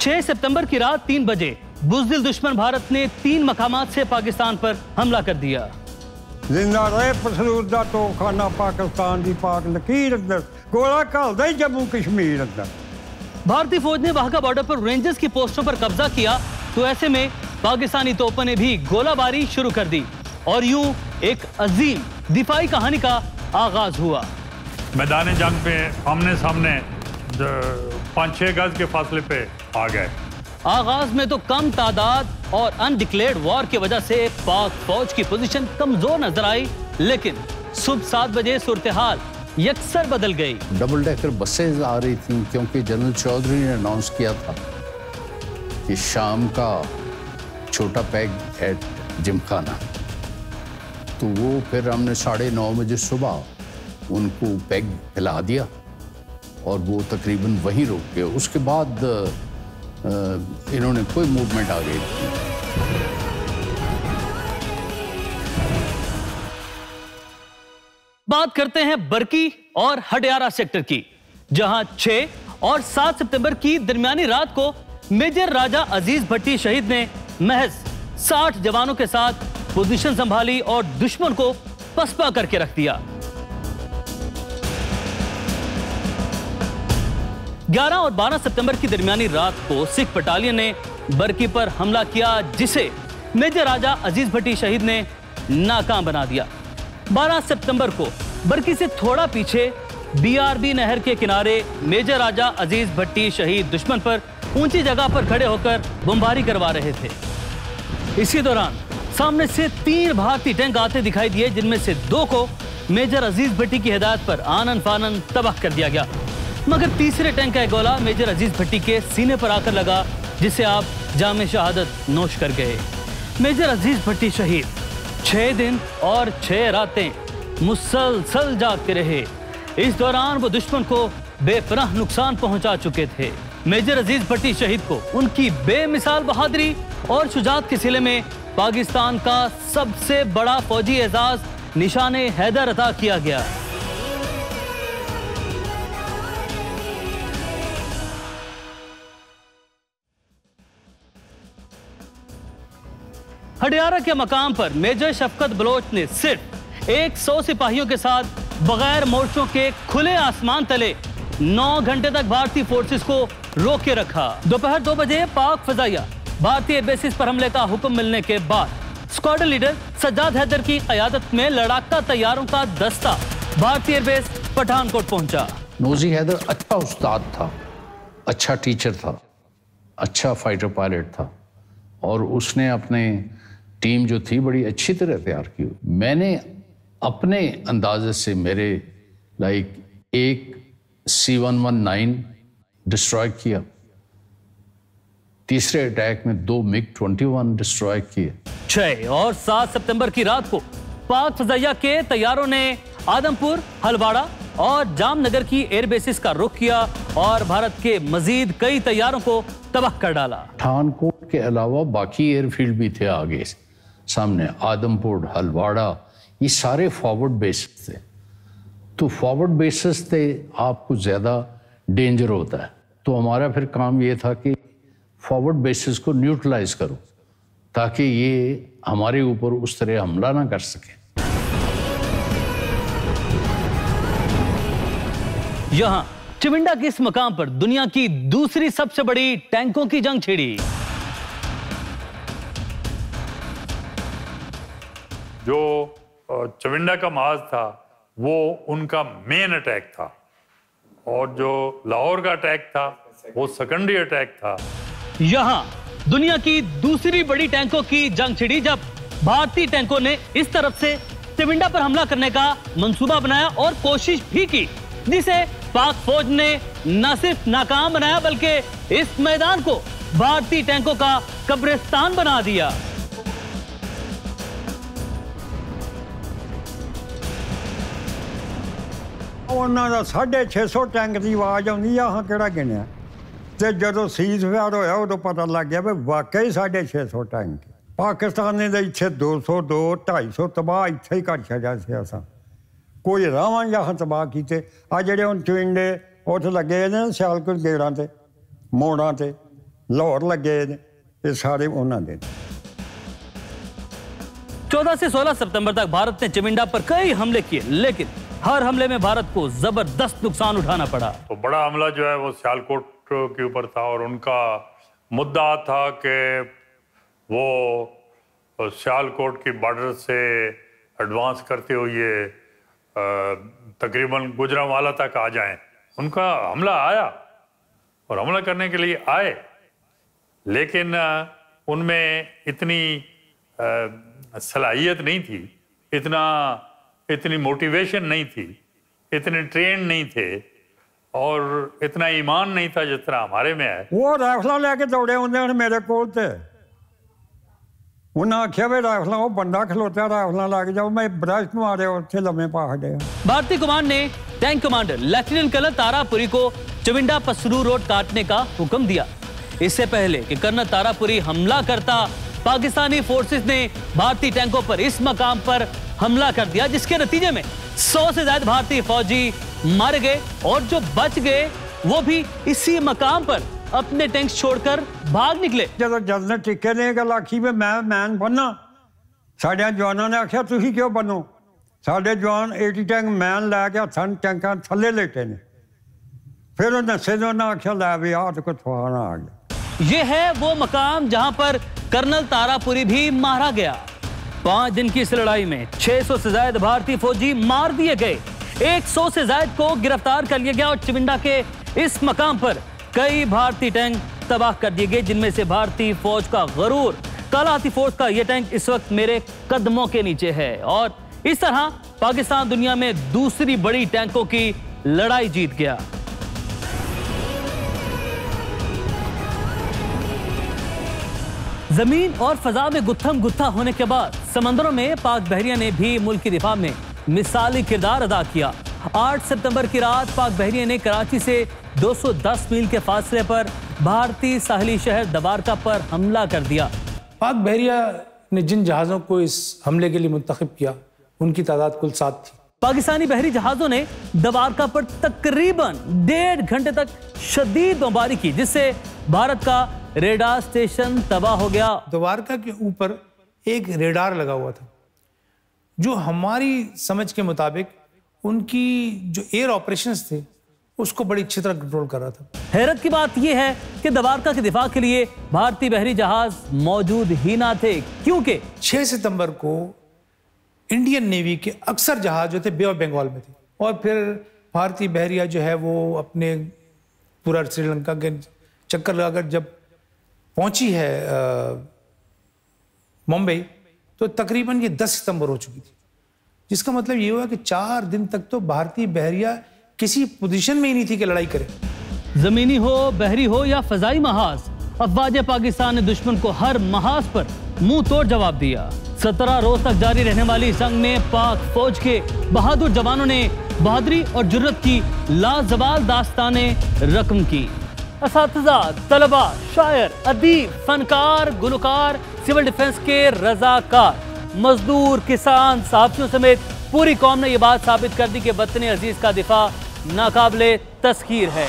6 सितंबर की रात 3 बजे बुज़दिल दुश्मन भारत ने 3 मकामात से पाकिस्तान पर हमला कर दिया। जिंदा रहे पसरूदा तोपखाना पाकिस्तान की पाक लकीर अंदर गोला घलदा ही जम्मू कश्मीर अंदर। भारतीय फौज ने वाघा बॉर्डर पर रेंजर्स की पोस्टों पर कब्जा किया तो ऐसे में पाकिस्तानी तोपों ने भी गोलाबारी शुरू कर दी और यूं एक अजीम दिफाई कहानी का आगाज हुआ। मैदान जंग पे आमने सामने 5-6 गज के फासले पे आ गए। आगाज में तो कम तादाद और अनडिक्लेयर्ड वॉर की वजह से पाक फौज की पोजीशन कमजोर नजर आई, लेकिन सुबह 7 बजे सूरत हाल यकसर बदल गई। डबल डेकर बसें आ रही थी क्योंकि जनरल चौधरी ने अनाउंस किया था कि शाम का छोटा पैग एट जिमखाना, तो वो फिर हमने 9:30 बजे सुबह उनको पैग हिला दिया और वो तकरीबन वहीं रुक गए। उसके बाद इन्होंने कोई मूवमेंट आ गई। बात करते हैं बरकी और हडियारा सेक्टर की, जहां 6 और 7 सितंबर की दरमियानी रात को मेजर राजा अजीज भट्टी शहीद ने महज 60 जवानों के साथ पोजीशन संभाली और दुश्मन को पसपा करके रख दिया। 11 और 12 सितंबर की दरमियानी रात को सिख बटालियन ने बरकी पर हमला किया, जिसे मेजर राजा अजीज भट्टी शहीद ने नाकाम बना दिया। 12 सितंबर को बरकी से थोड़ा पीछे बीआरबी नहर के किनारे मेजर राजा अजीज भट्टी शहीद दुश्मन पर ऊंची जगह पर खड़े होकर बमबारी करवा रहे थे। इसी दौरान सामने से 3 भारतीय टैंक आते दिखाई दिए, जिनमें से 2 को मेजर अजीज भट्टी की हिदायत पर आनन फानन तबाह कर दिया गया, मगर तीसरे टैंक का गोला मेजर अजीज भट्टी के सीने पर आकर लगा, जिसे आप जामे शहादत नोश कर गए। मेजर अजीज भट्टी शहीद 6 दिन और 6 रातें मुसलसल जागते रहे। इस दौरान वो दुश्मन को बेपनाह नुकसान पहुंचा चुके थे। मेजर अजीज भट्टी शहीद को उनकी बेमिसाल बहादुरी और शुजाअत के सिले में पाकिस्तान का सबसे बड़ा फौजी एजाज निशाने हैदर अता किया गया। हडियारा के मकाम पर मेजर शफकत बलोच ने सिर्फ 100 सिपाहियों के साथ बगैर मोर्चों के खुले आसमान तले 9 घंटे तक भारतीय फोर्सेस को रोके रखा। दोपहर 2 बजे पाक फजाइया भारतीय एयरबेसिस पर हमले का हुक्म मिलने के बाद स्क्वाड्रन लीडर सज्जाद हैदर की क़यादत में लड़ाका तैयारों का दस्ता भारतीय एयरबेस पठानकोट पहुंचा। नौजी हैदर अच्छा उस्ताद था, अच्छा टीचर था, अच्छा फाइटर पायलट था और उसने अपने टीम जो थी बड़ी अच्छी तरह तैयार की। मैंने अपने अंदाजे से मेरे एक C-119 डिस्ट्रॉय किया, तीसरे अटैक में 2 MiG-21 डिस्ट्रॉय किए। 6 और 7 सितंबर की रात को पाक फजाइया के तैयारों ने आदमपुर, हलवाड़ा और जामनगर की एयरबेसिस का रुख किया और भारत के मजीद कई तैयारों को तबाह कर डाला। पठानकोट के अलावा बाकी एयरफील्ड भी थे आगे सामने, आदमपुर, हलवाड़ा, ये सारे फॉरवर्ड बेसिस थे। तो फॉरवर्ड बेसिस थे आपको ज़्यादा डेंजर होता है, तो हमारा फिर काम ये था कि फॉरवर्ड बेसिस को न्यूट्रलाइज करो ताकि ये हमारे ऊपर उस तरह हमला ना कर सके। यहां चविंडा के इस मकाम पर दुनिया की दूसरी सबसे बड़ी टैंकों की जंग छिड़ी। जो चविंडा का महाज था वो उनका मेन अटैक था और जो लाहौर का अटैक था वो सेकेंडरी अटैक था। यहां दुनिया की दूसरी बड़ी टैंकों की जंग छिड़ी जब भारतीय टैंकों ने इस तरफ से चविंडा पर हमला करने का मंसूबा बनाया और कोशिश भी की, जिसे पाक फौज ने न सिर्फ नाकाम बनाया बल्कि इस मैदान को भारतीय टैंकों का कब्रिस्तान बना दिया। ਉਹਨਾਂ ਦਾ 650 ਟੈਂਕ ਦੀ ਆਵਾਜ਼ ਆਉਂਦੀ ਆ, ਹਾਂ ਕਿਹੜਾ ਗਿਣਿਆ, ਤੇ ਜਦੋਂ ਸੀਜ਼ ਫਾਇਰ ਹੋਇਆ ਉਦੋਂ ਪਤਾ ਲੱਗ ਗਿਆ ਵੀ ਵਾਕਈ 650 ਟੈਂਕ। ਪਾਕਿਸਤਾਨ ਨੇ ਤਾਂ ਇੱਥੇ 200, 200, 250 ਤਬਾਹ ਇੱਥੇ ਹੀ ਕਰ ਛੱਡਿਆ ਸੀ ਅਸਾਂ। ਕੋਈ ਰਾਵਾਂ ਜਾਂ ਤਬਾਹ ਕੀਤੇ। ਆ ਜਿਹੜੇ ਹੁਣ ਚਵਿੰਡੇ ਉੱਥੇ ਲੱਗੇ ਨੇ ਸਿਆਲਕੋਟ ਗੇੜਾਂ ਤੇ, ਮੋੜਾਂ ਤੇ, लाहौर लगे ने, ये सारे उन्होंने दे। 14 से 16 सितंबर तक भारत ने चमिंडा पर कई हमले किए, लेकिन हर हमले में भारत को जबरदस्त नुकसान उठाना पड़ा। तो बड़ा हमला जो है वो सियालकोट के ऊपर था और उनका मुद्दा था कि वो सियालकोट की बॉर्डर से एडवांस करते हुए तकरीबन गुजरांवाला तक आ जाएं। उनका हमला आया और हमला करने के लिए आए, लेकिन उनमें इतनी सलाहियत नहीं थी, इतनी मोटिवेशन नहीं थी, इतने ट्रेन नहीं थे और इतना ईमान नहीं था जिस तरह हमारे में है। वो राइफल लेके दौड़े होंगे मेरे कोल ते, उन्हें आख्या भी राइफल वो बंदा खलोता राइफल लग जाओ, मैं ब्रश मारे उत्थे लम्बे पा हटे। भारतीय कमान ने tank commander lieutenant colonel Tarapore को चविंडा पसरू रोड काटने का हुक्म दिया। इससे पहले कि कर्नल तारापुरी हमला करता, पाकिस्तानी फोर्सेस ने भारतीय टैंकों पर इस मकाम पर हमला कर दिया, जिसके नतीजे में 100 से ज्यादा भारतीय फौजी मारे गए और जो बच गए वो भी इसी मकाम पर अपने टैंक छोड़कर भाग निकले। जब जनरल टिक्के ने गल आखी भी मैं मैन बनना, साढ़े जवानों ने आख्या तुसी क्यों बनो? साढ़े जवान 80 टैंक मैन लैके हथां टैंकां थले लेटे ने। फिर नशे ने आख्या लै भी आ तो थवाना आ गया। ये है वो मकाम जहां पर कर्नल तारापुरी भी मारा गया। 5 दिन की इस लड़ाई में 600 से ज्यादा भारतीय फौजी मार दिए गए, 100 से ज्यादा को गिरफ्तार कर लिया गया और चविंडा के इस मकाम पर कई भारतीय टैंक तबाह कर दिए गए, जिनमें से भारतीय फौज का गरूर काला हाथी फोर्स का यह टैंक इस वक्त मेरे कदमों के नीचे है। और इस तरह पाकिस्तान दुनिया में दूसरी बड़ी टैंकों की लड़ाई जीत गया। जमीन और फजा में गुत्थम गुत्था होने के बाद समंदरों में पाक बहरिया ने भी मुल्क की दिफा में मिसाली किरदार अदा किया। 8 सितंबर की रात पाक बहरिया ने कराची से 210 मील के फासले पर भारतीय साहली शहर दबारका पर हमला कर दिया। पाक बहरिया ने जिन जहाज़ों को इस हमले के लिए मुंतखब किया, उनकी तादाद कुल 7 थी। पाकिस्तानी बहरी जहाजों ने दबारका पर तकरीबन 1.5 घंटे तक शदीद बमबारी की, जिससे भारत का रेडार स्टेशन तबाह हो गया। दबारका के ऊपर एक रेडार लगा हुआ था जो हमारी समझ के मुताबिक उनकी जो एयर ऑपरेशंस थे उसको बड़ी अच्छी तरह कंट्रोल कर रहा था। हैरत की बात यह है कि दबारका के दिफा के लिए भारतीय बहरी जहाज मौजूद ही ना थे, क्योंकि 6 सितंबर को इंडियन नेवी के अक्सर जहाज जो थे बे ऑफ बंगाल में थे और फिर भारतीय बहरिया जो है वो अपने पूरा श्रीलंका के चक्कर लगाकर जब पहुंची है मुंबई, तो तकरीबन ये 10 सितंबर हो चुकी थी, जिसका मतलब ये हुआ कि 4 दिन तक तो भारतीय बहरिया किसी पोजीशन में ही नहीं थी कि लड़ाई करे। जमीनी हो, बहरी हो या फजाई महाज, अफवाज पाकिस्तान ने दुश्मन को हर महाज पर मुंह तोड़ जवाब दिया। 17 रोज तक जारी रहने वाली जंग में पाक फौज के बहादुर जवानों ने बहादुरी और जुर्रत की लाजवाल दास्तानें रकम की। असातिज़ा, तलबा, शायर, अदीब, फनकार, गुलकार, सिविल डिफेंस के रजाकार, मजदूर, किसान, सहाफियों समेत पूरी कौम ने यह बात साबित कर दी कि वतन अजीज का दिफा नाकाबिले तस्खीर है।